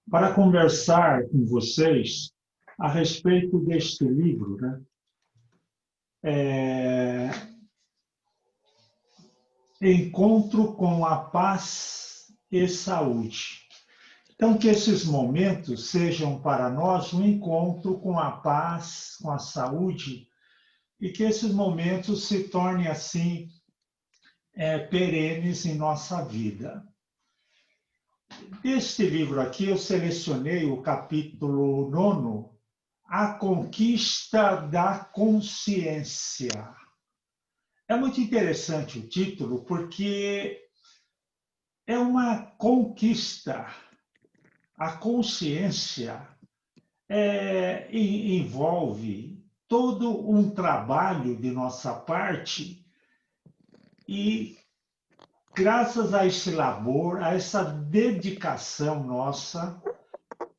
para conversar com vocês a respeito deste livro, né? Encontro com a Paz e Saúde. Então, que esses momentos sejam para nós um encontro com a paz, com a saúde, e que esses momentos se tornem, assim, perenes em nossa vida. Deste livro aqui, eu selecionei o capítulo 9, A Conquista da Consciência. É muito interessante o título, porque é uma conquista. A consciência envolve todo um trabalho de nossa parte e, graças a esse labor, a essa dedicação nossa,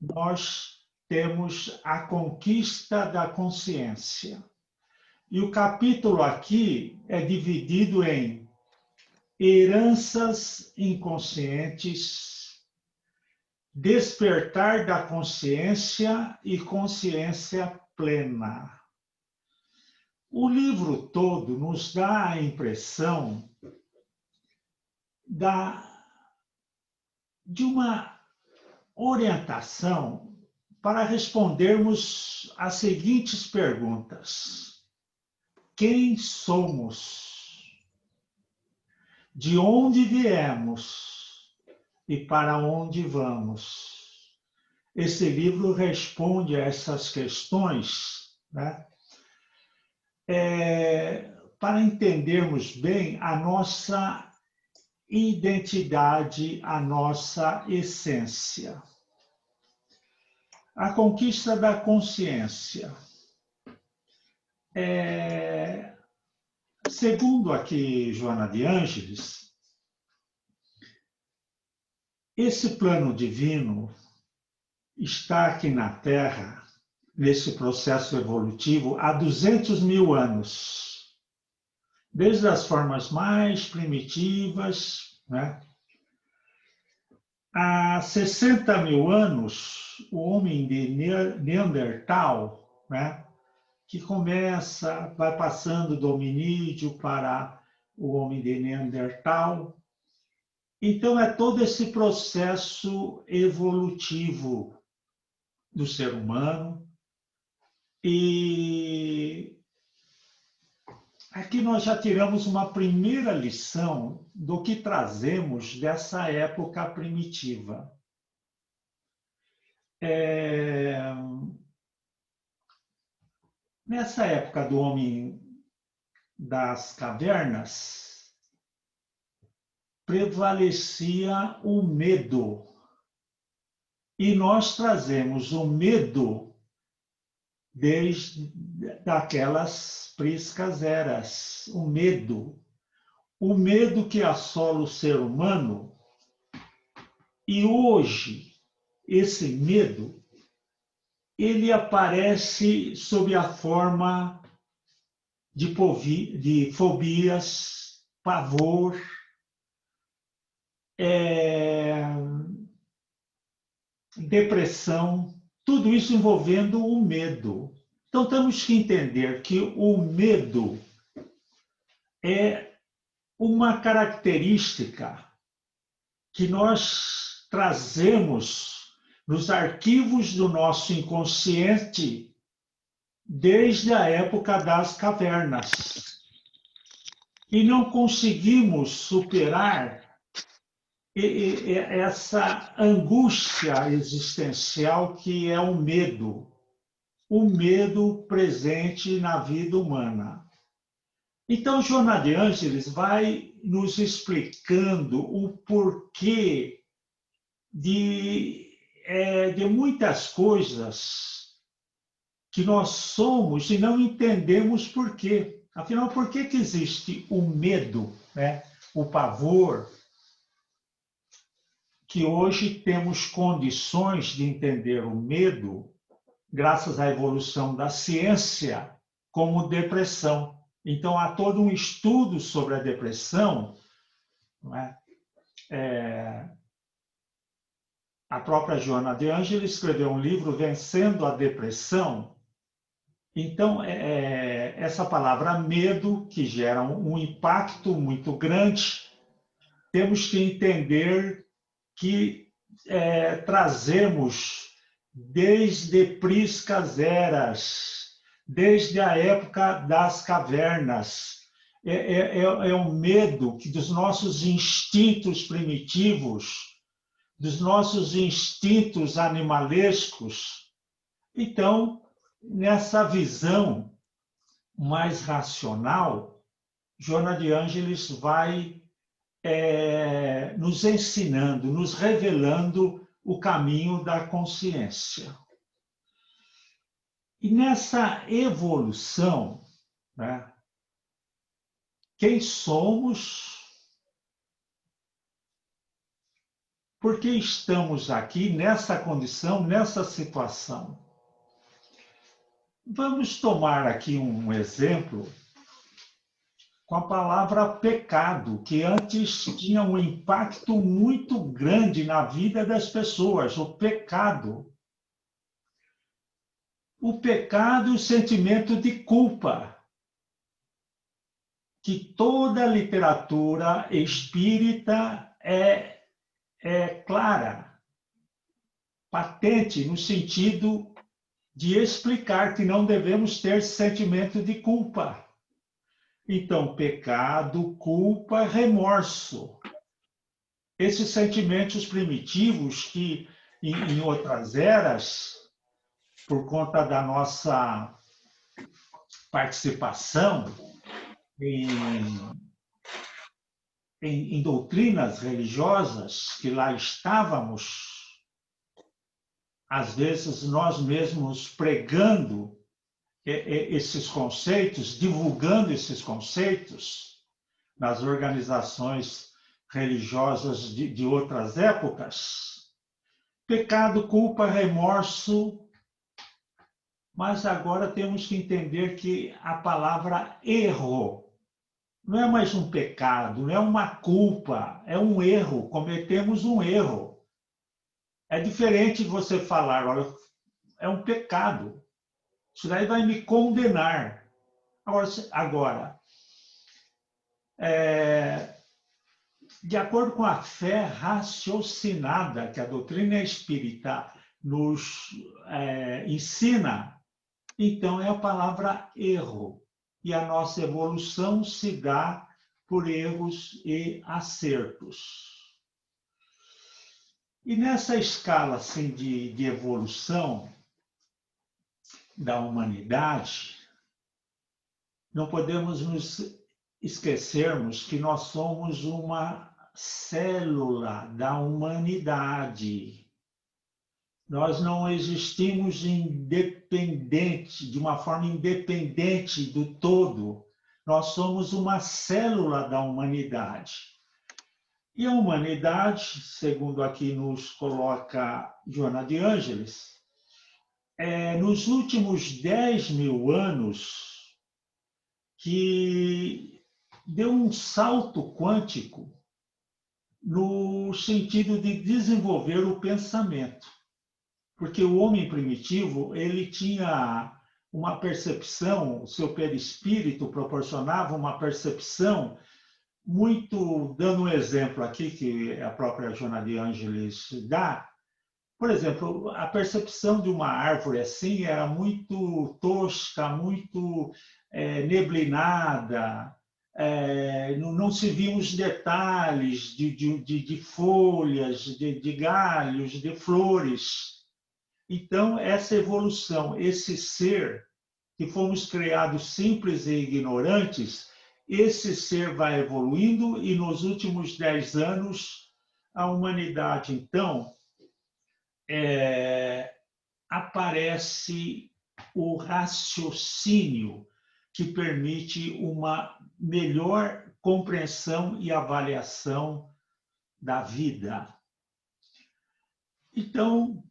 nós temos a conquista da consciência. E o capítulo aqui é dividido em heranças inconscientes, despertar da consciência e consciência plena. O livro todo nos dá a impressão de uma orientação para respondermos as seguintes perguntas: quem somos? De onde viemos? E para onde vamos? Esse livro responde a essas questões, né? Para entendermos bem a nossa identidade, a nossa essência. A conquista da consciência. Segundo aqui Joana de Ângeles, esse plano divino está aqui na Terra, nesse processo evolutivo, há 200 mil anos. Desde as formas mais primitivas, né? Há 60 mil anos, o homem de Neandertal, né? Que vai passando do hominídeo para o homem de Neandertal. Então, é todo esse processo evolutivo do ser humano. E aqui nós já tiramos uma primeira lição do que trazemos dessa época primitiva. Nessa época do homem das cavernas, prevalecia o medo. E nós trazemos o medo desde daquelas priscas eras. O medo que assola o ser humano. E hoje, esse medo, ele aparece sob a forma de fobias, pavor, depressão, tudo isso envolvendo o medo. Então, temos que entender que o medo é uma característica que nós trazemos nos arquivos do nosso inconsciente desde a época das cavernas. E não conseguimos superar essa angústia existencial que é o medo presente na vida humana. Então, Joana de Ângeles vai nos explicando o porquê de muitas coisas que nós somos e não entendemos por quê. Afinal, por que existe o medo, né? O pavor, que hoje temos condições de entender o medo, graças à evolução da ciência, como depressão. Então, há todo um estudo sobre a depressão, não é? a própria Joana de Ângelis escreveu um livro, Vencendo a Depressão. Então, essa palavra medo, que gera um impacto muito grande, temos que entender que trazemos desde priscas eras, desde a época das cavernas. É um medo que dos nossos instintos primitivos, dos nossos instintos animalescos. Então, nessa visão mais racional, Joana de Ângelis vai nos ensinando, nos revelando o caminho da consciência. E nessa evolução, né, quem somos, por que estamos aqui nessa condição, nessa situação? Vamos tomar aqui um exemplo com a palavra pecado, que antes tinha um impacto muito grande na vida das pessoas. O pecado. O pecado e o sentimento de culpa, que toda a literatura espírita é clara, patente, no sentido de explicar que não devemos ter sentimento de culpa. Então, pecado, culpa, remorso. Esses sentimentos primitivos que, em outras eras, por conta da nossa participação em doutrinas religiosas, que lá estávamos, às vezes nós mesmos pregando esses conceitos, divulgando esses conceitos nas organizações religiosas de outras épocas. Pecado, culpa, remorso, mas agora temos que entender que a palavra erro não é mais um pecado, não é uma culpa, é um erro, cometemos um erro. É diferente de você falar, olha, é um pecado. Isso daí vai me condenar. Agora, de acordo com a fé raciocinada que a doutrina espírita nos ensina, então é a palavra erro. E a nossa evolução se dá por erros e acertos. E nessa escala assim, de evolução da humanidade, não podemos nos esquecermos que nós somos uma célula da humanidade. Nós não existimos independente, de uma forma independente do todo. Nós somos uma célula da humanidade. E a humanidade, segundo aqui nos coloca Joana de Ângelis, nos últimos 10.000 anos, que deu um salto quântico no sentido de desenvolver o pensamento. Porque o homem primitivo, ele tinha uma percepção, o seu perispírito proporcionava uma percepção muito, dando um exemplo aqui, que a própria Joana de Ângelis dá, por exemplo, a percepção de uma árvore assim era muito tosca, muito neblinada, não se viam os detalhes de folhas, de galhos, de flores. Então, essa evolução, esse ser que fomos criados simples e ignorantes, esse ser vai evoluindo e nos últimos 10 anos a humanidade, então, aparece o raciocínio que permite uma melhor compreensão e avaliação da vida. Então,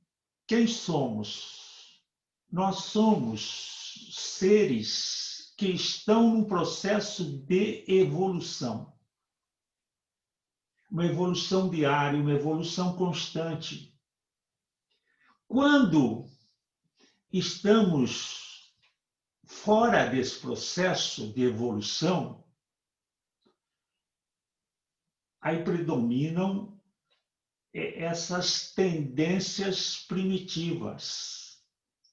quem somos? Nós somos seres que estão num processo de evolução. Uma evolução diária, uma evolução constante. Quando estamos fora desse processo de evolução, aí predominam essas tendências primitivas,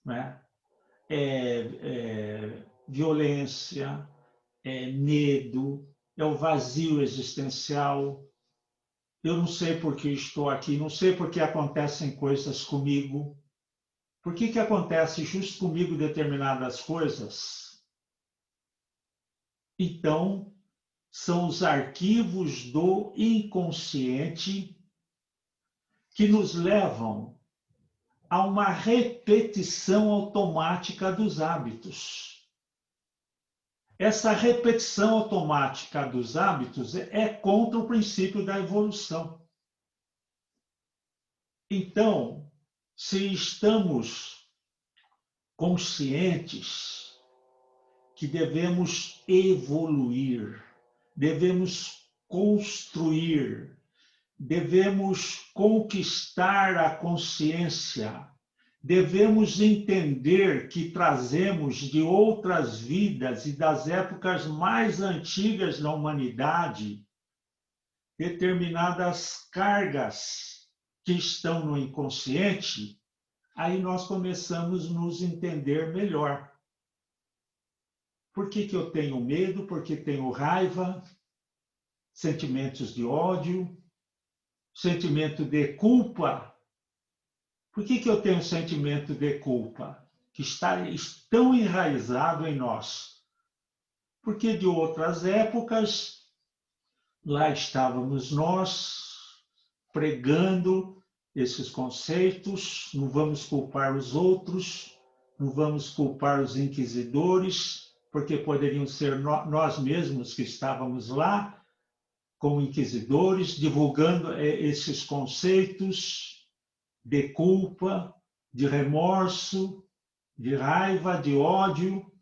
né? Violência, medo, é o vazio existencial. Eu não sei por que estou aqui, não sei por que acontecem coisas comigo. Por que acontece justo comigo determinadas coisas? Então, são os arquivos do inconsciente que nos levam a uma repetição automática dos hábitos. Essa repetição automática dos hábitos é contra o princípio da evolução. Então, se estamos conscientes que devemos evoluir, devemos construir, devemos conquistar a consciência, devemos entender que trazemos de outras vidas e das épocas mais antigas da humanidade determinadas cargas que estão no inconsciente, aí nós começamos a nos entender melhor. Por que eu tenho medo? Porque tenho raiva, sentimentos de ódio, sentimento de culpa. Por que eu tenho sentimento de culpa? Que está tão enraizado em nós. Porque de outras épocas, lá estávamos nós pregando esses conceitos, não vamos culpar os outros, não vamos culpar os inquisidores, porque poderiam ser nós mesmos que estávamos lá, como inquisidores, divulgando esses conceitos de culpa, de remorso, de raiva, de ódio.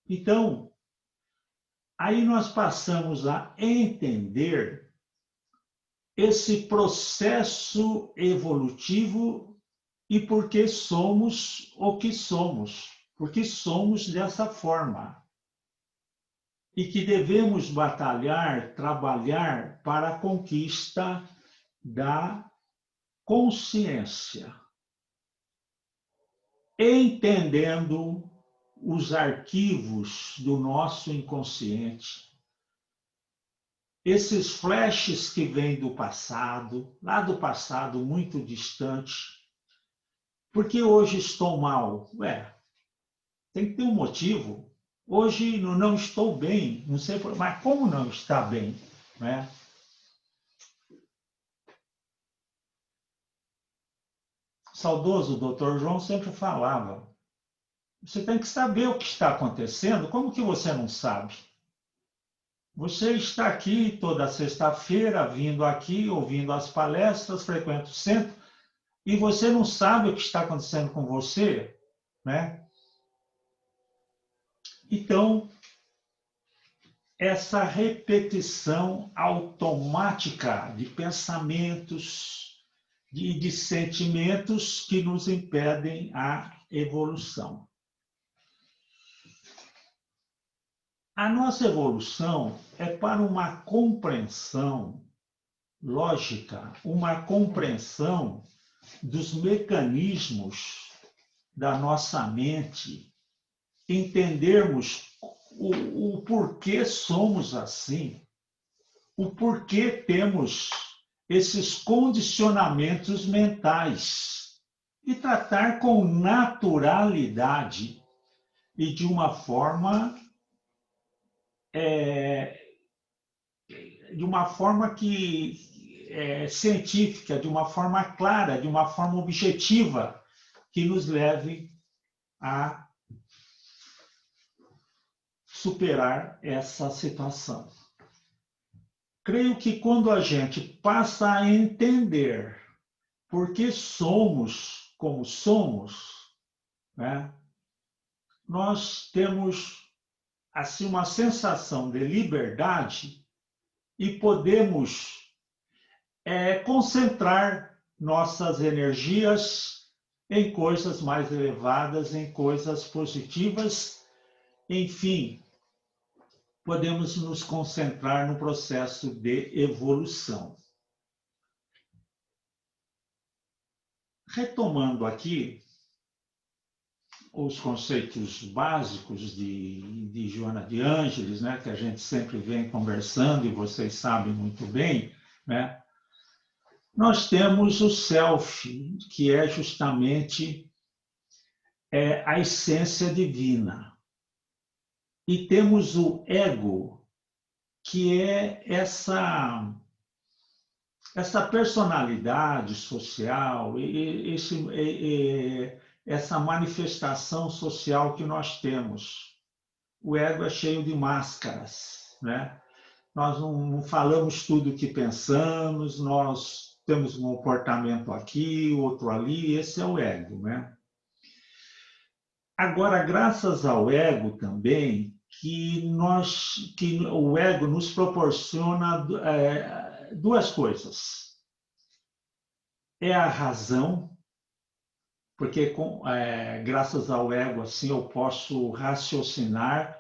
Então, aí nós passamos a entender esse processo evolutivo e por que somos o que somos, porque somos dessa forma. E que devemos batalhar, trabalhar para a conquista da consciência, entendendo os arquivos do nosso inconsciente, esses flashes que vêm do passado, lá do passado muito distante. Por que hoje estou mal? Tem que ter um motivo. Hoje não estou bem, não sei, mas como não está bem, né? O saudoso Dr. João sempre falava: você tem que saber o que está acontecendo. Como que você não sabe? Você está aqui toda sexta-feira, vindo aqui, ouvindo as palestras, frequenta o centro, e você não sabe o que está acontecendo com você, né? Então, essa repetição automática de pensamentos, de sentimentos que nos impedem a evolução. A nossa evolução é para uma compreensão lógica, uma compreensão dos mecanismos da nossa mente, entendermos o porquê somos assim, o porquê temos esses condicionamentos mentais e tratar com naturalidade e de uma forma que científica, de uma forma clara, de uma forma objetiva, que nos leve a superar essa situação. Creio que quando a gente passa a entender por que somos como somos, né, nós temos assim uma sensação de liberdade e podemos concentrar nossas energias em coisas mais elevadas, em coisas positivas, enfim, podemos nos concentrar no processo de evolução. Retomando aqui os conceitos básicos de Joana de Ângeles, né, que a gente sempre vem conversando e vocês sabem muito bem, né, nós temos o self, que é justamente a essência divina. E temos o ego, que é essa personalidade social, essa manifestação social que nós temos. O ego é cheio de máscaras, né? Nós não falamos tudo o que pensamos, nós temos um comportamento aqui, outro ali, esse é o ego, né? Agora, graças ao ego também, que o ego nos proporciona duas coisas. É a razão, porque graças ao ego assim eu posso raciocinar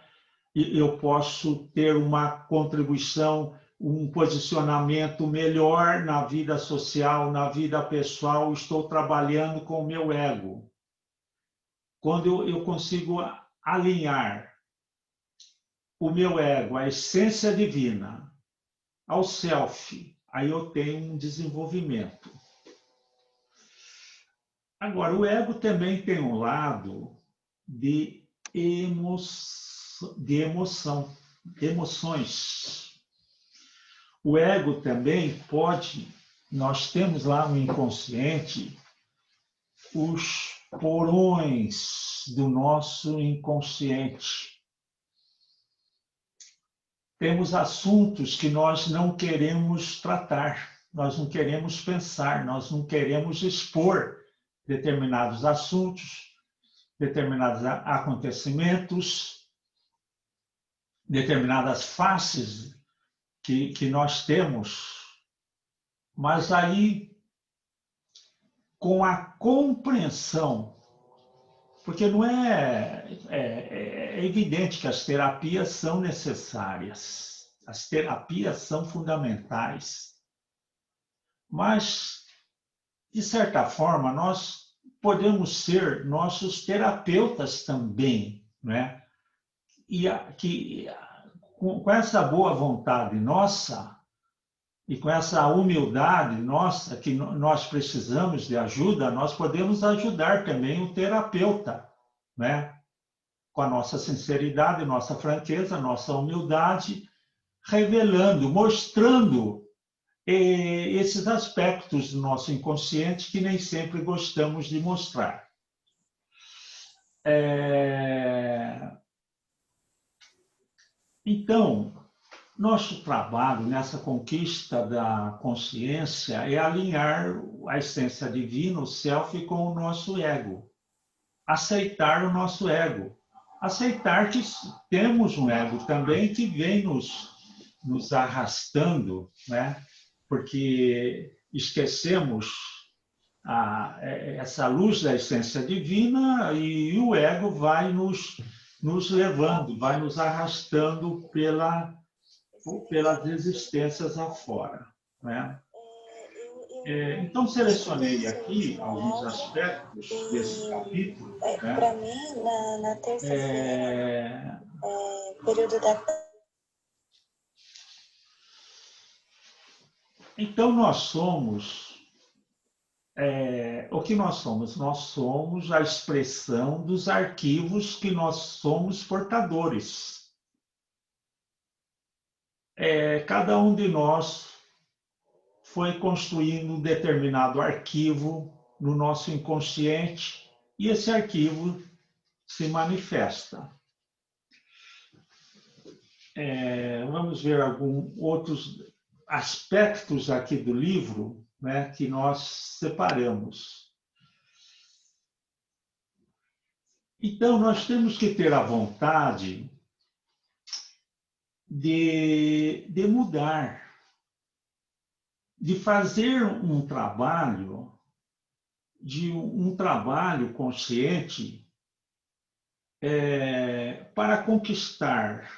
e eu posso ter uma contribuição, um posicionamento melhor na vida social, na vida pessoal. Estou trabalhando com o meu ego. Quando eu consigo alinhar o meu ego, a essência divina, ao self, aí eu tenho um desenvolvimento. Agora, o ego também tem um lado de emoções. O ego também nós temos lá no inconsciente os porões do nosso inconsciente. Temos assuntos que nós não queremos tratar, nós não queremos pensar, nós não queremos expor determinados assuntos, determinados acontecimentos, determinadas faces que nós temos, mas aí, com a compreensão, porque não é evidente que as terapias são necessárias, as terapias são fundamentais, mas, de certa forma, nós podemos ser nossos terapeutas também, né? E com essa boa vontade nossa e com essa humildade nossa, que nós precisamos de ajuda, nós podemos ajudar também o terapeuta, né? Com a nossa sinceridade, nossa franqueza, nossa humildade, revelando, mostrando esses aspectos do nosso inconsciente que nem sempre gostamos de mostrar. Então, nosso trabalho nessa conquista da consciência é alinhar a essência divina, o self, com o nosso ego. Aceitar o nosso ego. Aceitar que temos um ego também que vem nos arrastando, né? Porque esquecemos essa luz da essência divina e o ego vai nos levando, vai nos arrastando pelas existências afora, né? Então, selecionei aqui alguns aspectos desse capítulo. Né? Para mim, na terça-feira, período da... Então, nós somos... o que nós somos? Nós somos a expressão dos arquivos que nós somos portadores. Cada um de nós foi construindo um determinado arquivo no nosso inconsciente e esse arquivo se manifesta. Vamos ver alguns outros aspectos aqui do livro, né, que nós separamos. Então, nós temos que ter a vontade de mudar, de fazer um trabalho de um trabalho consciente para conquistar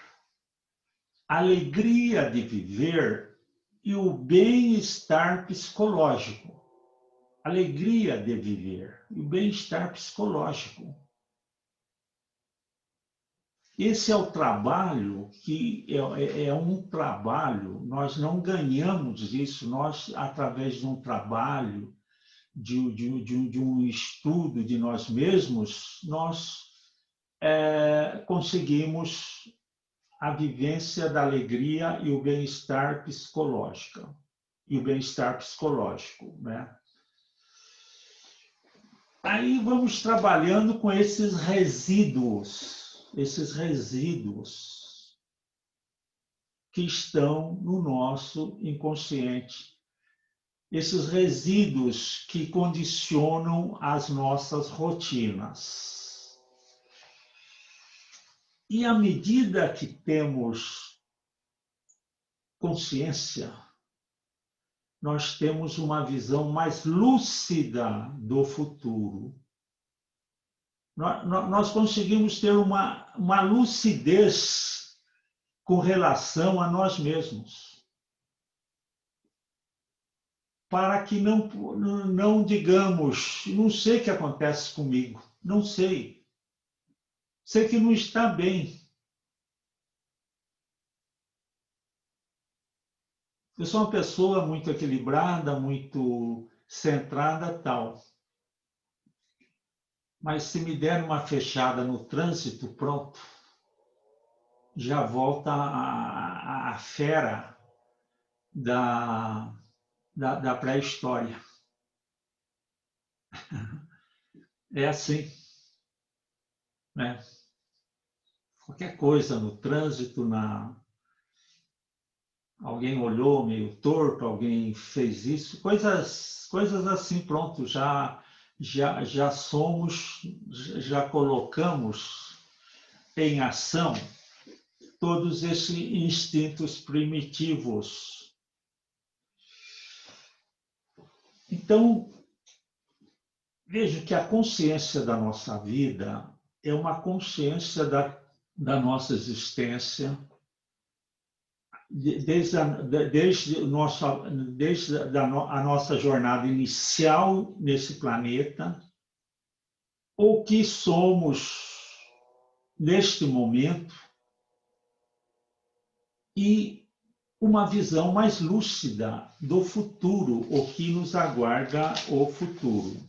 a alegria de viver e o bem-estar psicológico. Alegria de viver e o bem-estar psicológico. Esse é o trabalho que é um trabalho, nós não ganhamos isso, nós, através de um trabalho, de um estudo de nós mesmos, nós conseguimos a vivência da alegria e o bem-estar psicológico. E o bem-estar psicológico, né? Aí vamos trabalhando com esses resíduos que estão no nosso inconsciente, esses resíduos que condicionam as nossas rotinas. E à medida que temos consciência, nós temos uma visão mais lúcida do futuro. Nós conseguimos ter uma lucidez com relação a nós mesmos. Para que não digamos, não sei o que acontece comigo, não sei. Sei que não está bem. Eu sou uma pessoa muito equilibrada, muito centrada, tal. Mas se me der uma fechada no trânsito, pronto, já volta a fera da pré-história. É assim, né? Qualquer coisa no trânsito, alguém olhou meio torto, alguém fez isso, coisas assim, pronto, já somos, já colocamos em ação todos esses instintos primitivos. Então, veja que a consciência da nossa vida é uma consciência da nossa existência, desde a nossa jornada inicial nesse planeta, o que somos neste momento e uma visão mais lúcida do futuro, o que nos aguarda o futuro.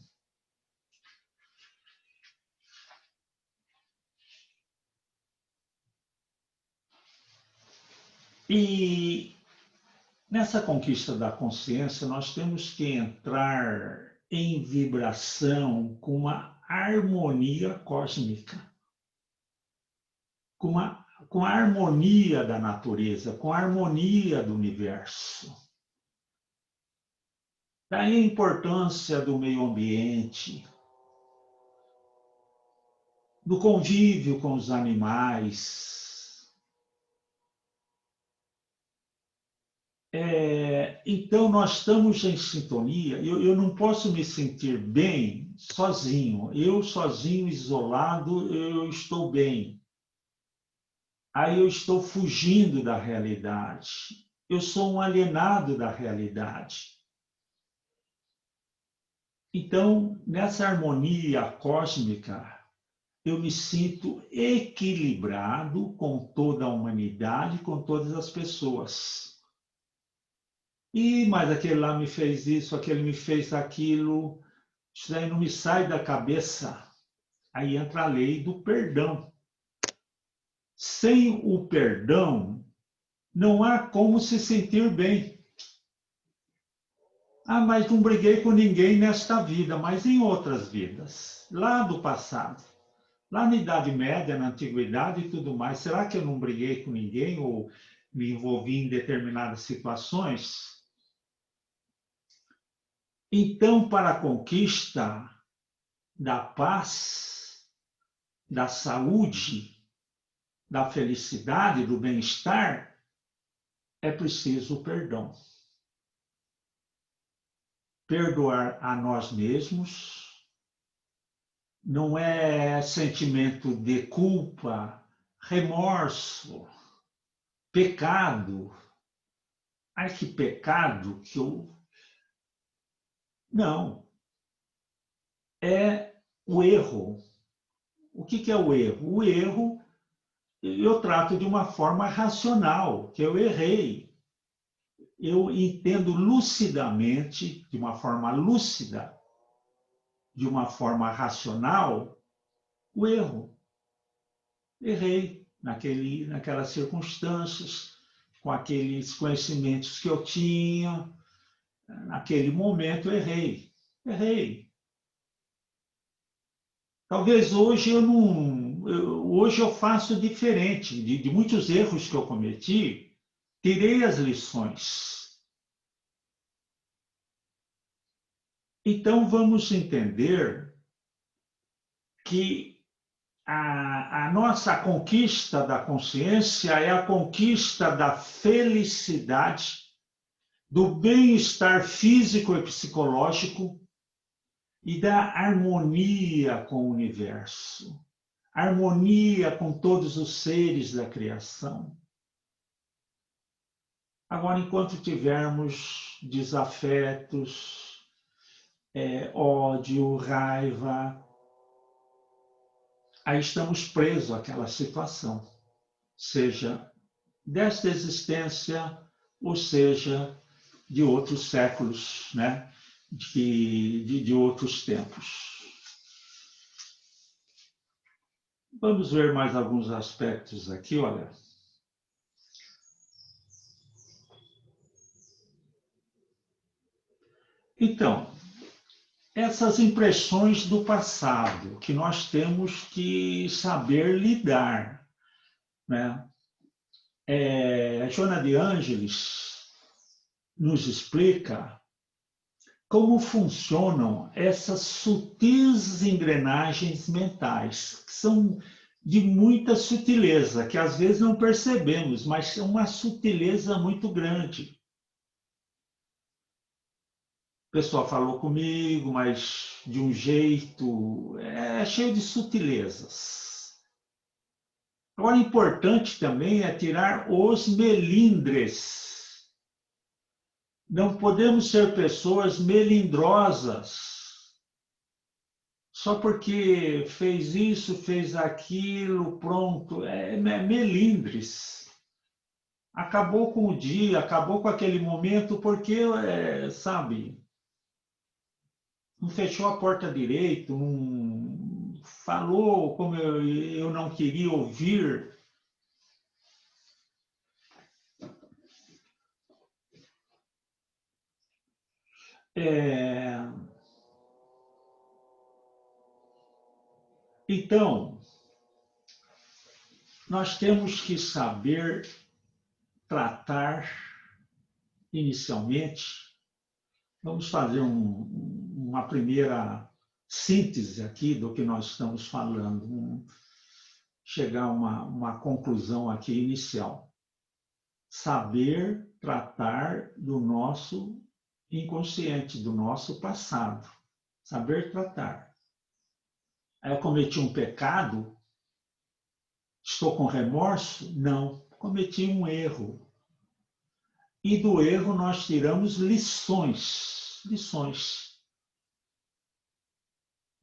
E nessa conquista da consciência, nós temos que entrar em vibração com uma harmonia cósmica, com a harmonia da natureza, com a harmonia do universo. Daí a importância do meio ambiente, do convívio com os animais. Então, nós estamos em sintonia. Eu não posso me sentir bem sozinho. Eu sozinho, isolado, eu estou bem. Aí eu estou fugindo da realidade. Eu sou um alienado da realidade. Então, nessa harmonia cósmica, eu me sinto equilibrado com toda a humanidade, com todas as pessoas. Mas aquele lá me fez isso, aquele me fez aquilo. Isso daí não me sai da cabeça. Aí entra a lei do perdão. Sem o perdão, não há como se sentir bem. Mas não briguei com ninguém nesta vida, mas em outras vidas, lá do passado. Lá na Idade Média, na Antiguidade e tudo mais, será que eu não briguei com ninguém ou me envolvi em determinadas situações? Então, para a conquista da paz, da saúde, da felicidade, do bem-estar, é preciso o perdão. Perdoar a nós mesmos, não é sentimento de culpa, remorso, pecado. Ai, que pecado que eu... Não, é o erro. O que é o erro? O erro eu trato de uma forma racional, que eu errei. Eu entendo lucidamente, de uma forma lúcida, de uma forma racional, o erro. Errei naquelas circunstâncias, com aqueles conhecimentos que eu tinha, naquele momento eu errei. Errei. Talvez hoje eu não. Hoje eu faço diferente. De muitos erros que eu cometi, tirei as lições. Então vamos entender que a nossa conquista da consciência é a conquista da felicidade, do bem-estar físico e psicológico e da harmonia com o universo, harmonia com todos os seres da criação. Agora, enquanto tivermos desafetos, ódio, raiva, aí estamos presos àquela situação, seja desta existência, ou seja, de outros séculos, né? de outros tempos. Vamos ver mais alguns aspectos aqui, olha. Então, essas impressões do passado que nós temos que saber lidar, né? Joana de Ângeles nos explica como funcionam essas sutis engrenagens mentais, que são de muita sutileza, que às vezes não percebemos, mas é uma sutileza muito grande. O pessoal falou comigo, mas de um jeito cheio de sutilezas. Agora, importante também é tirar os melindres. Não podemos ser pessoas melindrosas. Só porque fez isso, fez aquilo, pronto. É melindres. Acabou com o dia, acabou com aquele momento, porque, sabe, não fechou a porta direito, não falou como eu não queria ouvir. Então, nós temos que saber tratar inicialmente. Vamos fazer uma primeira síntese aqui do que nós estamos falando, chegar a uma conclusão aqui inicial. Saber tratar do nosso inconsciente, do nosso passado. Saber tratar. Aí eu cometi um pecado? Estou com remorso? Não, cometi um erro. E do erro nós tiramos lições. Lições.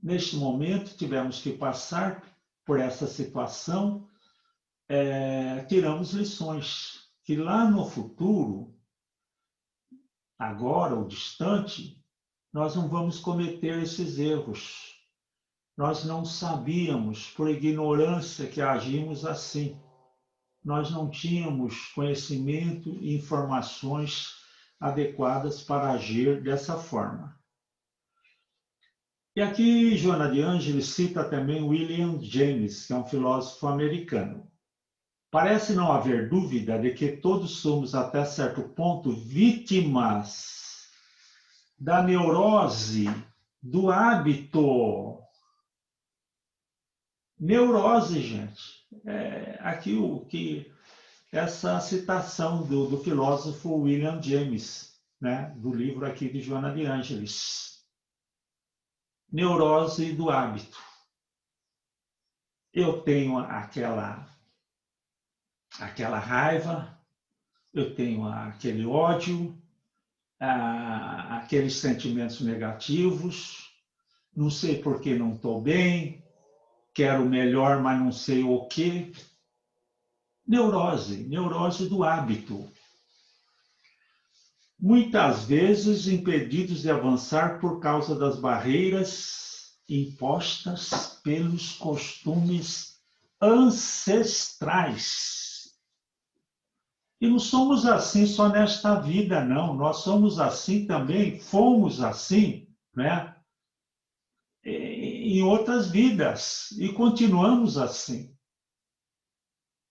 Neste momento, tivemos que passar por essa situação, tiramos lições. Que lá no futuro, agora ou distante, nós não vamos cometer esses erros. Nós não sabíamos, por ignorância, que agimos assim. Nós não tínhamos conhecimento e informações adequadas para agir dessa forma. E aqui Joana de Ângeles cita também William James, que é um filósofo americano. Parece não haver dúvida de que todos somos, até certo ponto, vítimas da neurose, do hábito. Neurose, gente. Aqui essa citação do filósofo William James, né, do livro aqui de Joana de Ângeles. Neurose do hábito. eu tenho aquela raiva, eu tenho aquele ódio, aqueles sentimentos negativos, não sei por que não estou bem, quero melhor, mas não sei o quê. Neurose do hábito. Muitas vezes impedidos de avançar por causa das barreiras impostas pelos costumes ancestrais. E não somos assim só nesta vida, não. Nós somos assim também, fomos assim, né? Em outras vidas, e continuamos assim.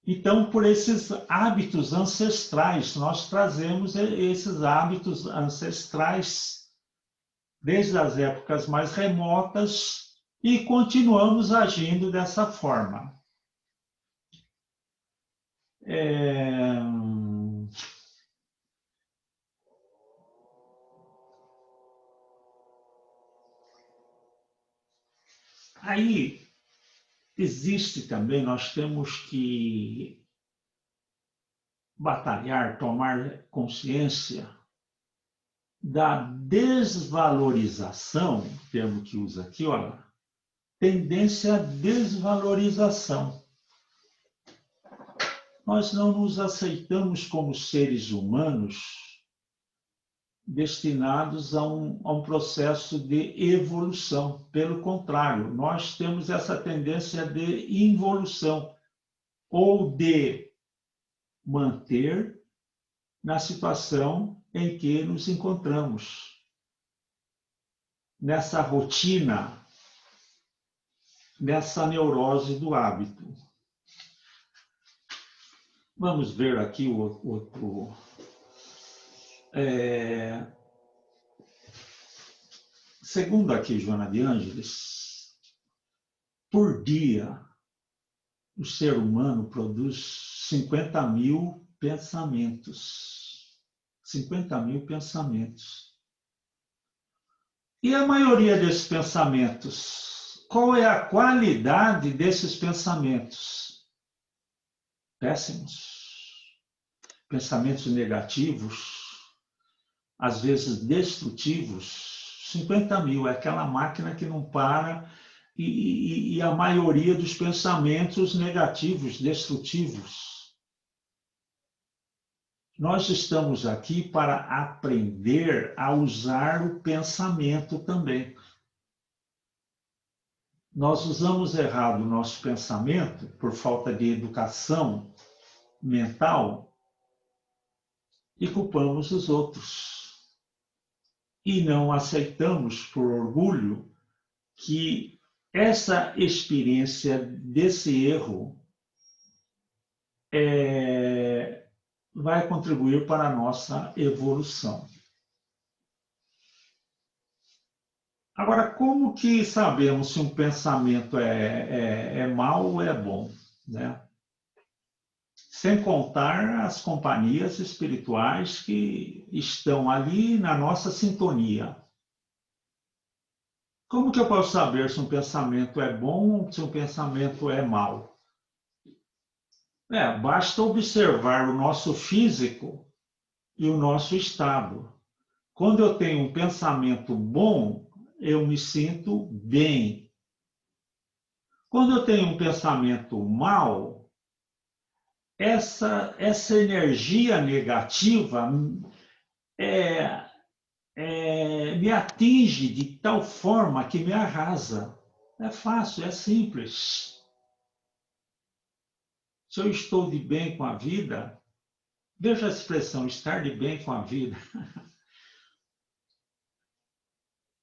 Então, por esses hábitos ancestrais, nós trazemos esses hábitos ancestrais desde as épocas mais remotas e continuamos agindo dessa forma. Aí existe também, nós temos que batalhar, tomar consciência da desvalorização, termo que usa aqui, olha, tendência à desvalorização. Nós não nos aceitamos como seres humanos destinados a um processo de evolução. Pelo contrário, nós temos essa tendência de involução ou de manter na situação em que nos encontramos, nessa rotina, nessa neurose do hábito. Vamos ver aqui o outro. Segundo aqui Joana de Ângeles, por dia o ser humano produz 50 mil pensamentos. 50 mil pensamentos. E a maioria desses pensamentos, qual é a qualidade desses pensamentos? Péssimos. Pensamentos negativos, às vezes destrutivos. 50 mil, é aquela máquina que não para e a maioria dos pensamentos negativos, destrutivos. Nós estamos aqui para aprender a usar o pensamento também. Nós usamos errado o nosso pensamento por falta de educação mental e culpamos os outros. E não aceitamos, por orgulho, que essa experiência desse erro vai contribuir para a nossa evolução. Agora, como que sabemos se um pensamento é mau ou é bom, né? Sem contar as companhias espirituais que estão ali na nossa sintonia. Como que eu posso saber se um pensamento é bom ou se um pensamento é mau? Basta observar o nosso físico e o nosso estado. Quando eu tenho um pensamento bom, eu me sinto bem. Quando eu tenho um pensamento mau, essa energia negativa me atinge de tal forma que me arrasa. É fácil, é simples. Se eu estou de bem com a vida, veja a expressão estar de bem com a vida.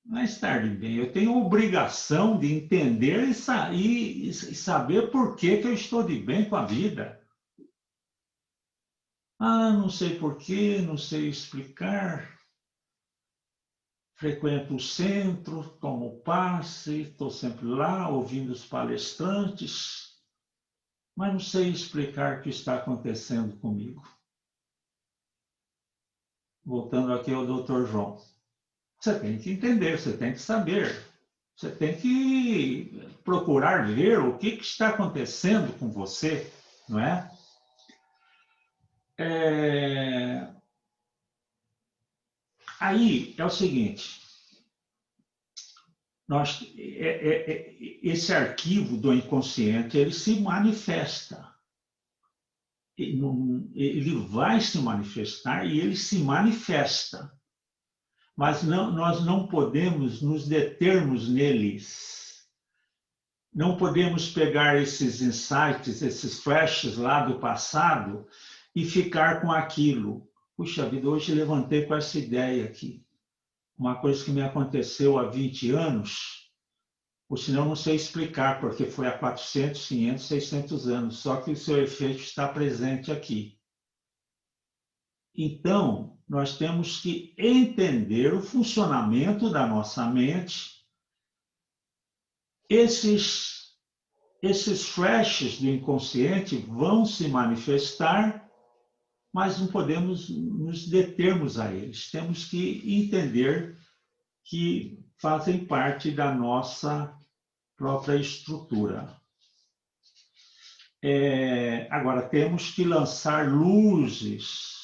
Não é estar de bem, eu tenho a obrigação de entender e saber por que eu estou de bem com a vida. Não sei por quê, não sei explicar. Frequento o centro, tomo passe, estou sempre lá ouvindo os palestrantes, mas não sei explicar o que está acontecendo comigo. Voltando aqui ao Dr. João. Você tem que entender, você tem que saber. Você tem que procurar ver o que está acontecendo com você, não é? Aí é o seguinte, esse arquivo do inconsciente, ele se manifesta. Ele vai se manifestar e ele se manifesta. Mas nós não podemos nos determos neles. Não podemos pegar esses insights, esses flashes lá do passado e ficar com aquilo. Puxa vida, hoje levantei com essa ideia aqui. Uma coisa que me aconteceu há 20 anos, ou senão não sei explicar, porque foi há 400, 500, 600 anos, só que o seu efeito está presente aqui. Então, nós temos que entender o funcionamento da nossa mente. Esses flashes do inconsciente vão se manifestar, mas não podemos nos determos a eles. Temos que entender que fazem parte da nossa própria estrutura. Agora, temos que lançar luzes,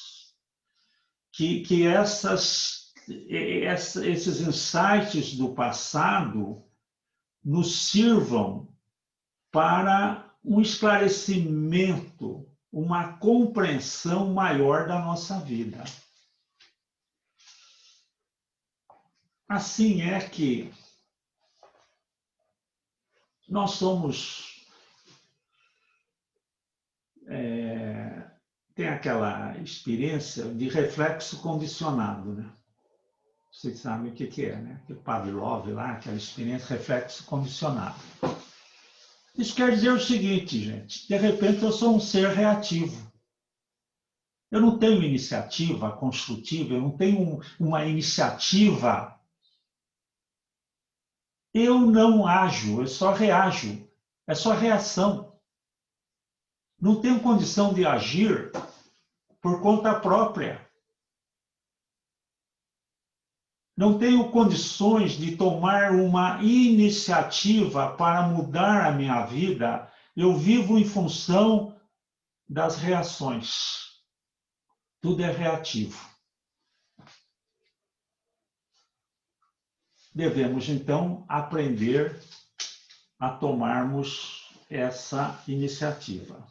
que esses insights do passado nos sirvam para um esclarecimento, uma compreensão maior da nossa vida. Assim é que nós somos... tem aquela experiência de reflexo condicionado, né? Vocês sabem o que é, né? O Pavlov lá, aquela experiência de reflexo condicionado. Isso quer dizer o seguinte, gente, de repente eu sou um ser reativo. Eu não tenho iniciativa construtiva, eu não tenho uma iniciativa. Eu não ajo, eu só reajo. É só reação. Não tenho condição de agir por conta própria. Não tenho condições de tomar uma iniciativa para mudar a minha vida. Eu vivo em função das reações. Tudo é reativo. Devemos, então, aprender a tomarmos essa iniciativa.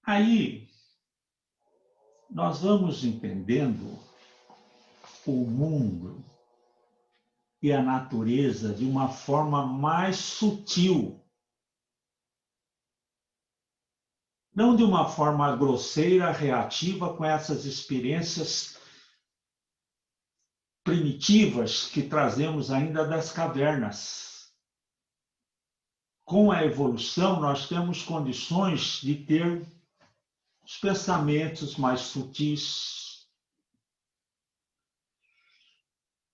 Aí, nós vamos entendendo o mundo e a natureza de uma forma mais sutil. Não de uma forma grosseira, reativa, com essas experiências primitivas que trazemos ainda das cavernas. Com a evolução, nós temos condições de ter os pensamentos mais sutis,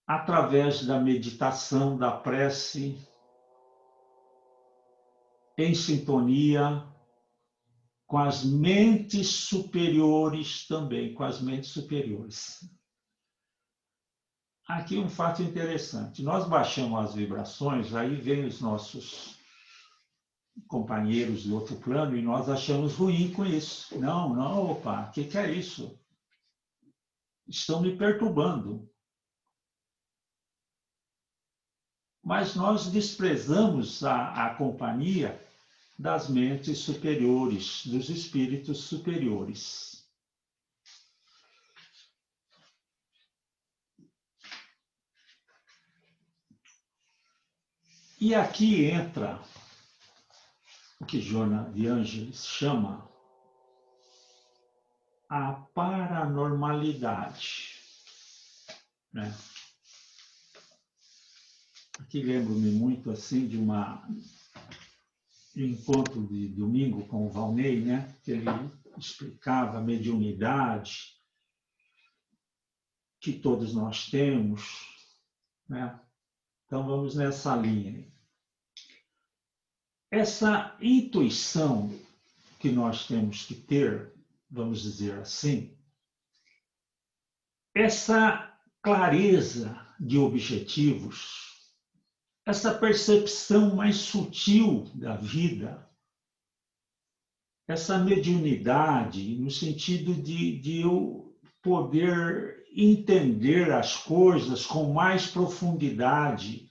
através da meditação, da prece, em sintonia com as mentes superiores também, com as mentes superiores. Aqui um fato interessante. Nós baixamos as vibrações, aí vem os nossos companheiros do outro plano e nós achamos ruim com isso. Não, opa, o que é isso? Estão me perturbando. Mas nós desprezamos a companhia das mentes superiores, dos espíritos superiores. E aqui entra o que Joana de Ângeles chama a paranormalidade, né? Aqui lembro-me muito assim de um encontro de domingo com o Valnei, né? Que ele explicava a mediunidade que todos nós temos, né? Então vamos nessa linha. Essa intuição que nós temos que ter, vamos dizer assim, essa clareza de objetivos, essa percepção mais sutil da vida, essa mediunidade, no sentido de eu poder entender as coisas com mais profundidade,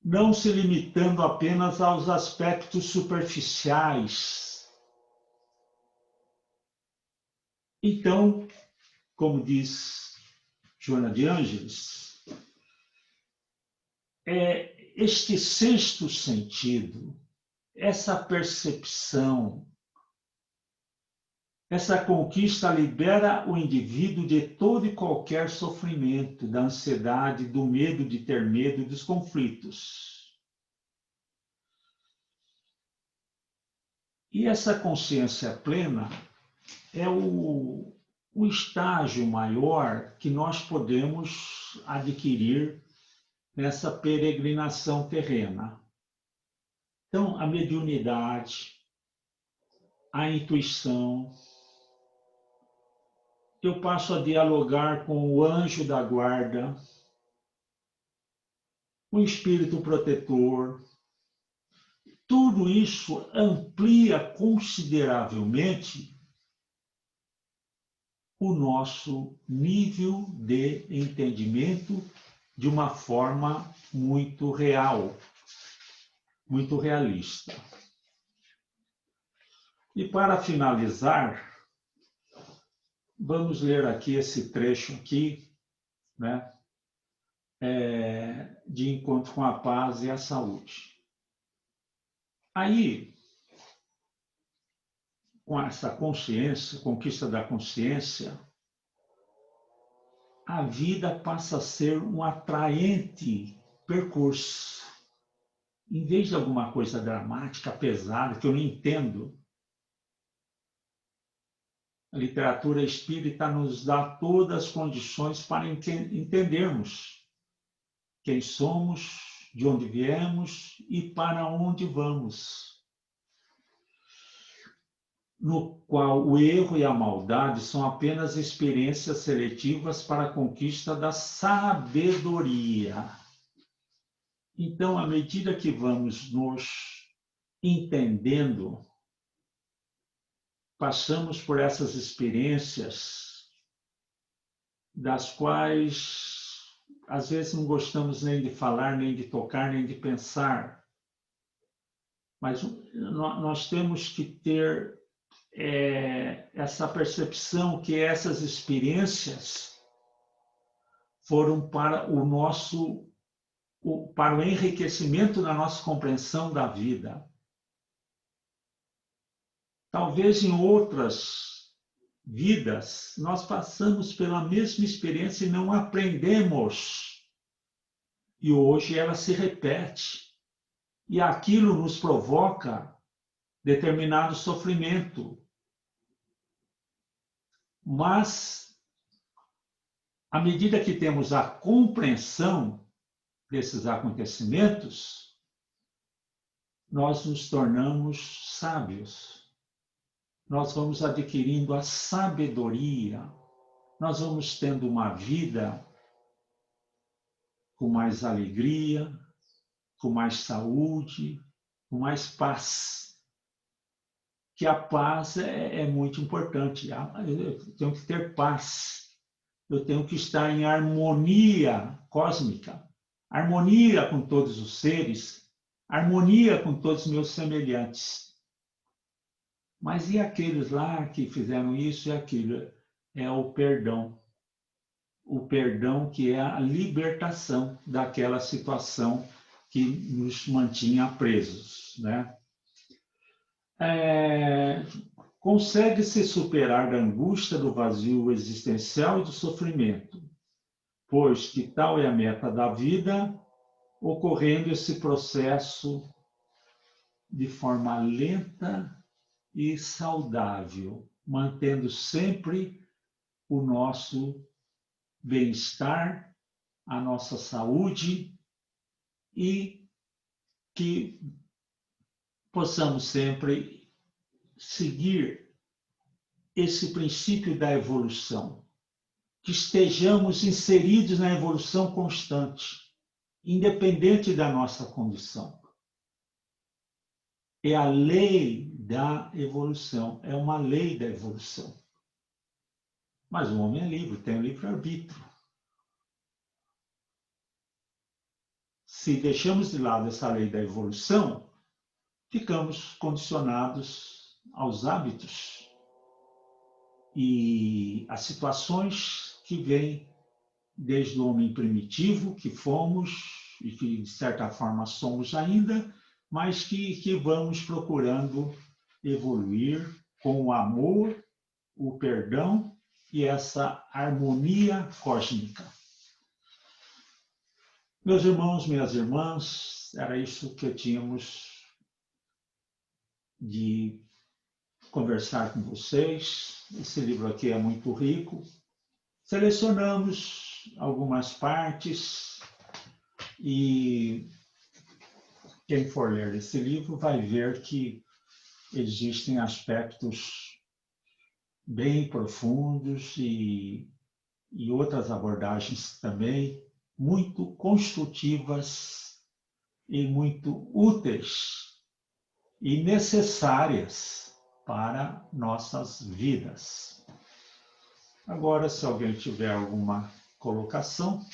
não se limitando apenas aos aspectos superficiais. Então, como diz Joana de Ângeles, este sexto sentido, essa percepção, essa conquista libera o indivíduo de todo e qualquer sofrimento, da ansiedade, do medo de ter medo, dos conflitos. E essa consciência plena é o estágio maior que nós podemos adquirir nessa peregrinação terrena. Então, a mediunidade, a intuição, eu passo a dialogar com o anjo da guarda, o espírito protetor. Tudo isso amplia consideravelmente o nosso nível de entendimento de uma forma muito real, muito realista. E para finalizar, vamos ler aqui esse trecho aqui, né, de Encontro com a Paz e a Saúde. Aí, com essa consciência, conquista da consciência, a vida passa a ser um atraente percurso. Em vez de alguma coisa dramática, pesada, que eu não entendo, a literatura espírita nos dá todas as condições para entendermos quem somos, de onde viemos e para onde vamos. No qual o erro e a maldade são apenas experiências seletivas para a conquista da sabedoria. Então, à medida que vamos nos entendendo, passamos por essas experiências das quais, às vezes, não gostamos nem de falar, nem de tocar, nem de pensar. Mas nós temos que ter essa percepção que essas experiências foram para o nosso, para o enriquecimento da nossa compreensão da vida. Talvez em outras vidas nós passamos pela mesma experiência e não aprendemos. E hoje ela se repete. E aquilo nos provoca determinado sofrimento. Mas, à medida que temos a compreensão desses acontecimentos, nós nos tornamos sábios. Nós vamos adquirindo a sabedoria, nós vamos tendo uma vida com mais alegria, com mais saúde, com mais paz. Que a paz é muito importante. Eu tenho que ter paz. Eu tenho que estar em harmonia cósmica, harmonia com todos os seres, harmonia com todos os meus semelhantes. Mas e aqueles lá que fizeram isso e aquilo? É o perdão. O perdão que é a libertação daquela situação que nos mantinha presos, né? Consegue-se superar a angústia do vazio existencial e do sofrimento, pois que tal é a meta da vida, ocorrendo esse processo de forma lenta e saudável, mantendo sempre o nosso bem-estar, a nossa saúde e que possamos sempre seguir esse princípio da evolução, que estejamos inseridos na evolução constante, independente da nossa condição. É a lei da evolução, é uma lei da evolução. Mas o homem é livre, tem o livre-arbítrio. Se deixamos de lado essa lei da evolução, ficamos condicionados aos hábitos e às situações que vêm desde o homem primitivo, que fomos e que, de certa forma, somos ainda, mas que vamos procurando evoluir com o amor, o perdão e essa harmonia cósmica. Meus irmãos, minhas irmãs, era isso que tínhamos de conversar com vocês. Esse livro aqui é muito rico. Selecionamos algumas partes e quem for ler esse livro vai ver que existem aspectos bem profundos e outras abordagens também muito construtivas e muito úteis e necessárias para nossas vidas. Agora, se alguém tiver alguma colocação,